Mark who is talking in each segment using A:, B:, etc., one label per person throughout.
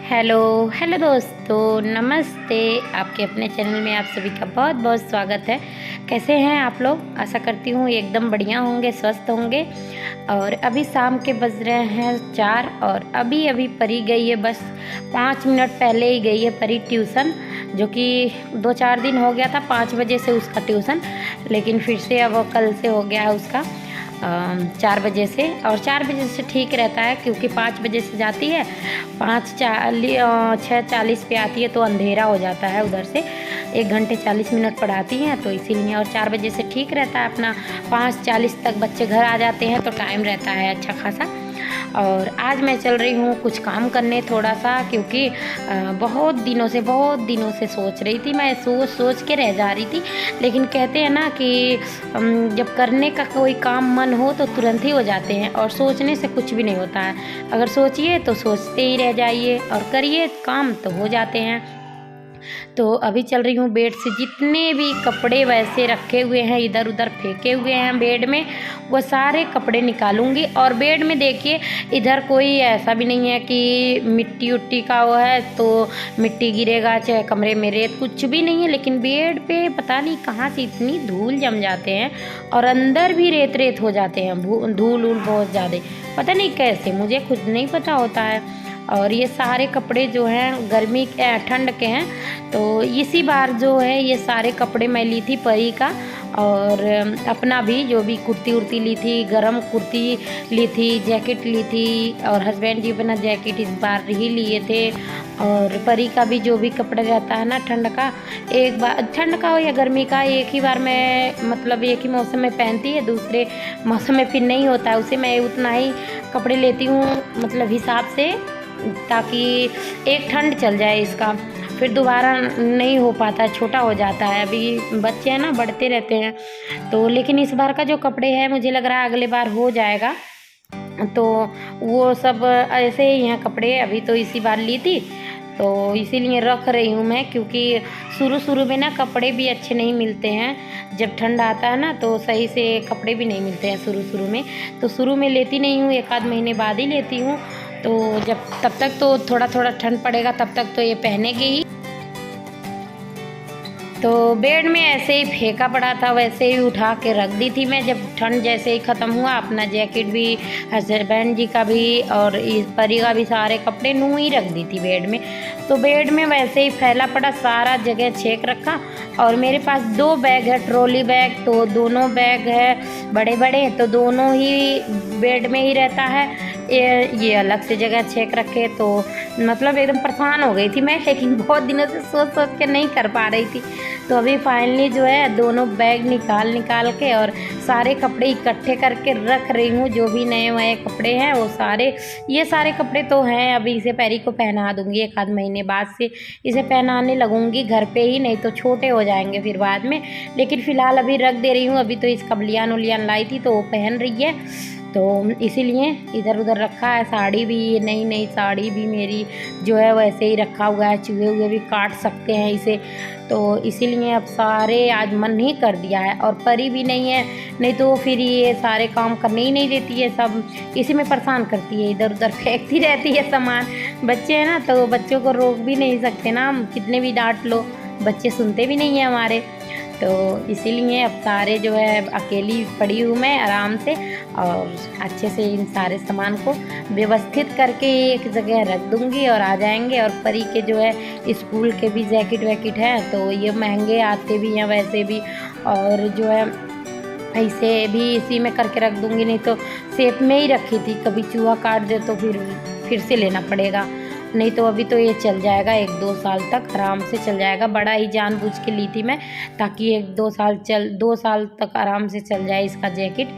A: Hello hello दोस्तों, नमस्ते। आपके अपने चैनल में आप सभी का बहुत बहुत स्वागत है। कैसे हैं आप लोग? आशा करती हूँ एकदम बढ़िया होंगे, स्वस्थ होंगे। और अभी शाम के बज रहे हैं 4 और अभी अभी परी गई है, बस 5 मिनट पहले ही गई है परी ट्यूशन, जो कि 2-4 दिन हो गया था 5 बजे से उसका ट्यूशन, लेकिन फिर से अब कल से हो गया है उसका 4 बजे से। और 4 बजे से ठीक रहता है क्योंकि 5 बजे से जाती है, 6:40 पे आती है, तो अंधेरा हो जाता है उधर से। 1 घंटे 40 मिनट पढ़ाती हैं तो इसीलिए। और 4 बजे से ठीक रहता है, अपना 5:40 तक बच्चे घर आ जाते हैं, तो टाइम रहता है अच्छा खासा। और आज मैं चल रही हूँ कुछ काम करने थोड़ा सा, क्योंकि बहुत दिनों से सोच रही थी, मैं सोच के रह जा रही थी। लेकिन कहते हैं ना कि जब करने का कोई काम मन हो तो तुरंत ही हो जाते हैं, और सोचने से कुछ भी नहीं होता है। अगर सोचिए तो सोचते ही रह जाइए, और करिए काम तो हो जाते हैं। तो अभी चल रही हूँ बेड से जितने भी कपड़े वैसे रखे हुए हैं, इधर उधर फेंके हुए हैं बेड में, वो सारे कपड़े निकालूंगी। और बेड में देखिए, इधर कोई ऐसा भी नहीं है कि मिट्टी उट्टी का वो है तो मिट्टी गिरेगा, चाहे कमरे में रेत, कुछ भी नहीं है। लेकिन बेड पे पता नहीं कहाँ से इतनी धूल जम जाते हैं, और अंदर भी रेत रेत हो जाते हैं, धूल उल बहुत ज़्यादा, पता नहीं कैसे, मुझे खुद नहीं पता होता है। और ये सारे कपड़े जो हैं गर्मी ठंड के हैं, तो इसी बार जो है ये सारे कपड़े मैं ली थी परी का, और अपना भी जो भी कुर्ती उर्ती ली थी, गरम कुर्ती ली थी, जैकेट ली थी, और हस्बैंड जी अपना जैकेट इस बार ही लिए थे। और परी का भी जो भी कपड़ा रहता है ना ठंड का, एक बार ठंड का हो या गर्मी का, एक ही बार में मतलब एक ही मौसम में पहनती है, दूसरे मौसम में फिर नहीं होता है उसे। मैं उतना ही कपड़े लेती हूँ मतलब हिसाब से, ताकि एक ठंड चल जाए इसका, फिर दोबारा नहीं हो पाता, छोटा हो जाता है। अभी बच्चे हैं ना, बढ़ते रहते हैं तो। लेकिन इस बार का जो कपड़े हैं मुझे लग रहा है अगले बार हो जाएगा, तो वो सब ऐसे ही हैं कपड़े। अभी तो इसी बार ली थी तो इसीलिए रख रही हूँ मैं, क्योंकि शुरू में ना कपड़े भी अच्छे नहीं मिलते हैं। जब ठंड आता है ना तो सही से कपड़े भी नहीं मिलते हैं शुरू में, तो शुरू में लेती नहीं हूँ, 1 आध महीने बाद ही लेती हूँ। तो जब तब तक तो थोड़ा थोड़ा ठंड पड़ेगा, तब तक तो ये पहनेगी ही। तो बेड में ऐसे ही फेंका पड़ा था, वैसे ही उठा के रख दी थी मैं। जब ठंड जैसे ही ख़त्म हुआ, अपना जैकेट भी, हस्बैंड जी का भी, और इस परी का भी, सारे कपड़े नू ही रख दी थी बेड में। तो बेड में वैसे ही फैला पड़ा, सारा जगह छेक रखा। और मेरे पास 2 बैग है, ट्रॉली बैग, तो दोनों बैग है बड़े बड़े, तो दोनों ही बेड में ही रहता है। ये अलग से जगह छेक रखे, तो मतलब एकदम परेशान हो गई थी मैं, लेकिन बहुत दिनों से सोच के नहीं कर पा रही थी। तो अभी फाइनली जो है दोनों बैग निकाल के और सारे कपड़े इकट्ठे करके रख रही हूँ। जो भी नए कपड़े हैं वो सारे, ये सारे कपड़े तो हैं। अभी इसे पैरी को पहना दूँगी, 1 आध महीने बाद से इसे पहनाने लगूँगी घर पे ही, नहीं तो छोटे हो जाएंगे फिर बाद में। लेकिन फ़िलहाल अभी रख दे रही हूँ। अभी तो इसका बलियान उलियान लाई थी तो वो पहन रही है, तो इसीलिए इधर उधर रखा है। साड़ी भी, नई साड़ी भी मेरी जो है वैसे ही रखा हुआ है, चूहे हुए भी काट सकते हैं इसे, तो इसीलिए अब सारे आज मन ही कर दिया है। और परी भी नहीं है, नहीं तो फिर ये सारे काम करने ही नहीं देती है, सब इसी में परेशान करती है, इधर उधर फेंकती रहती है सामान। बच्चे हैं ना, तो बच्चों को रोक भी नहीं सकते ना हम, कितने भी डांट लो, बच्चे सुनते भी नहीं हैं हमारे। तो इसीलिए अब सारे जो है अकेली पड़ी हूँ मैं आराम से, और अच्छे से इन सारे सामान को व्यवस्थित करके एक जगह रख दूँगी और आ जाएंगे। और परी के जो है स्कूल के भी जैकेट वैकेट हैं, तो ये महंगे आते भी हैं वैसे भी, और जो है ऐसे भी इसी में करके रख दूँगी, नहीं तो सेफ में ही रखी थी, कभी चूहा काट दे तो फिर से लेना पड़ेगा। नहीं तो अभी तो ये चल जाएगा 1-2 साल तक, आराम से चल जाएगा। बड़ा ही जानबूझ के ली थी मैं, ताकि 2 साल तक आराम से चल जाए इसका जैकेट।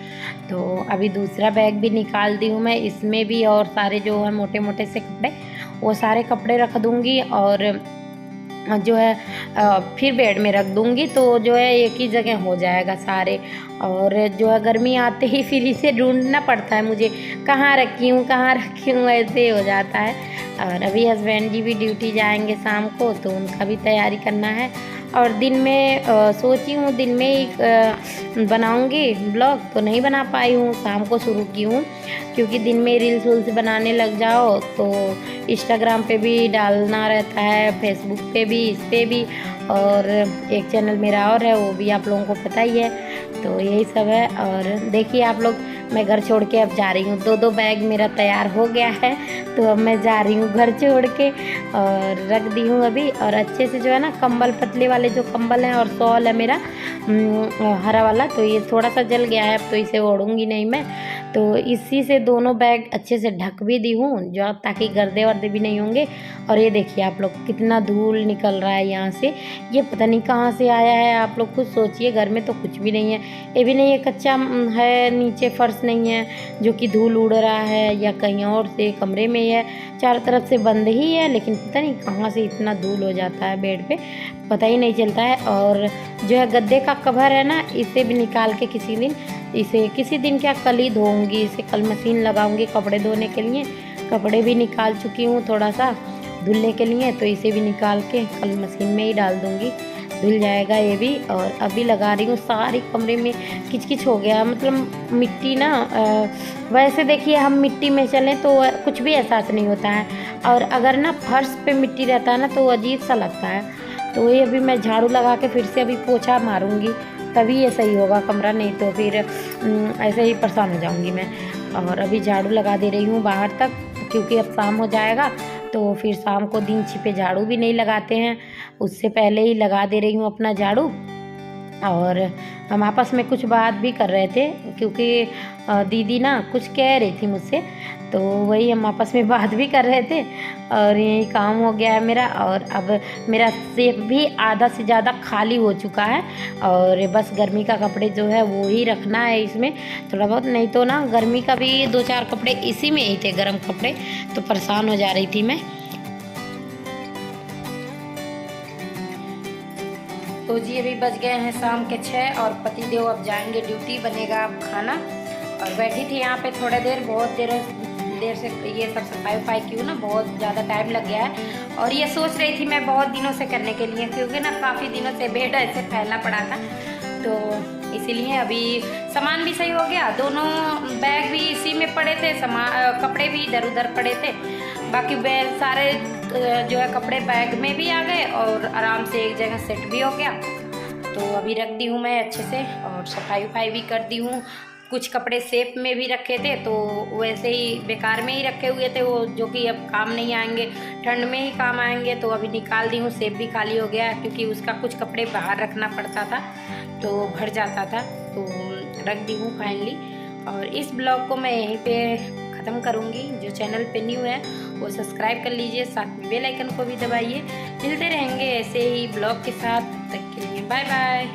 A: तो अभी दूसरा बैग भी निकाल दी हूँ मैं, इसमें भी और सारे जो है मोटे मोटे से कपड़े, वो सारे कपड़े रख दूँगी। और जो है फिर बेड में रख दूँगी, तो जो है एक ही जगह हो जाएगा सारे। और जो है गर्मी आते ही फिर इसे ढूंढना पड़ता है मुझे, कहाँ रखी हूँ ऐसे हो जाता है। और अभी हस्बैंड जी भी ड्यूटी जाएंगे शाम को, तो उनका भी तैयारी करना है। और दिन में सोची हूँ दिन में ही बनाऊँगी ब्लॉग, तो नहीं बना पाई हूँ, शाम को शुरू की हूँ, क्योंकि दिन में रील्स वील्स बनाने लग जाओ तो इंस्टाग्राम पे भी डालना रहता है, फेसबुक पे भी, इस पे भी, और एक चैनल मेरा और है वो भी आप लोगों को पता ही है। तो यही सब है। और देखिए आप लोग, मैं घर छोड़ के अब जा रही हूँ, 2 बैग मेरा तैयार हो गया है, तो अब मैं जा रही हूँ घर छोड़ के, और रख दी हूँ अभी। और अच्छे से जो है ना, कंबल पतले वाले जो कंबल हैं और शॉल है मेरा हरा वाला, तो ये थोड़ा सा जल गया है, अब तो इसे ओढ़ूंगी नहीं मैं, तो इसी से दोनों बैग अच्छे से ढक भी दी हूँ, जो ताकि गर्दे वर्दे भी नहीं होंगे। और ये देखिए आप लोग, कितना धूल निकल रहा है यहाँ से, ये पता नहीं कहाँ से आया है, आप लोग खुद सोचिए। घर में तो कुछ भी नहीं है, ये भी नहीं है कच्चा है, नीचे फर्श नहीं है जो कि धूल उड़ रहा है, या कहीं और से कमरे में है, चारों तरफ से बंद ही है, लेकिन पता नहीं कहाँ से इतना धूल हो जाता है बेड पे, पता ही नहीं चलता है। और जो है गद्दे का कवर है ना, इसे भी निकाल के किसी दिन क्या, कल ही धोऊंगी इसे, कल मशीन लगाऊंगी कपड़े धोने के लिए। कपड़े भी निकाल चुकी हूँ थोड़ा सा धुलने के लिए, तो इसे भी निकाल के कल मशीन में ही डाल दूंगी, धुल जाएगा ये भी। और अभी लगा रही हूँ, सारी कमरे में किचकिच हो गया, मतलब मिट्टी ना, वैसे देखिए हम मिट्टी में चलें तो कुछ भी एहसास नहीं होता है, और अगर ना फर्श पे मिट्टी रहता है ना तो अजीब सा लगता है। तो ये अभी मैं झाड़ू लगा के फिर से अभी पोछा मारूंगी, तभी ये सही होगा कमरा, नहीं तो फिर ऐसे ही परेशान हो जाऊंगी मैं। और अभी झाड़ू लगा दे रही हूँ बाहर तक, क्योंकि अब शाम हो जाएगा, तो फिर शाम को दिन छिपे झाड़ू भी नहीं लगाते हैं, उससे पहले ही लगा दे रही हूँ अपना झाड़ू। और हम आपस में कुछ बात भी कर रहे थे, क्योंकि दीदी ना कुछ कह रही थी मुझसे, तो वही हम आपस में बात भी कर रहे थे। और यही काम हो गया है मेरा, और अब मेरा सेफ भी आधा से ज़्यादा खाली हो चुका है, और बस गर्मी का कपड़े जो है वो ही रखना है इसमें थोड़ा बहुत, नहीं तो ना गर्मी का भी 2-4 कपड़े इसी में ही थे, गर्म कपड़े, तो परेशान हो जा रही थी मैं। तो जी अभी बज गए हैं शाम के 6, और पतिदेव अब जाएंगे ड्यूटी, बनेगा अब खाना। और बैठी थी यहाँ पे थोड़ी देर, बहुत देर से ये सब सफाई की हूँ ना, बहुत ज़्यादा टाइम लग गया है। और ये सोच रही थी मैं बहुत दिनों से करने के लिए, क्योंकि ना काफ़ी दिनों से बेड ऐसे फैला पड़ा था, तो इसीलिए अभी सामान भी सही हो गया, दोनों बैग भी इसी में पड़े थे, कपड़े भी इधर उधर पड़े थे, बाकी सारे जो है कपड़े बैग में भी आ गए, और आराम से एक जगह सेट भी हो गया। तो अभी रख दी हूँ मैं अच्छे से, और सफाई भी कर दी हूँ। कुछ कपड़े सेफ में भी रखे थे, तो वैसे ही बेकार में ही रखे हुए थे वो, जो कि अब काम नहीं आएंगे, ठंड में ही काम आएंगे, तो अभी निकाल दी हूँ। सेफ भी खाली हो गया, क्योंकि उसका कुछ कपड़े बाहर रखना पड़ता था, तो भर जाता था, तो रख दी हूँ फाइनली। और इस ब्लॉग को मैं यहीं पे ख़त्म करूँगी। जो चैनल पे न्यू है वो सब्सक्राइब कर लीजिए, साथ में बेल आइकन को भी दबाइए। मिलते रहेंगे ऐसे ही ब्लॉग के साथ, तब तक के लिए बाय बाय।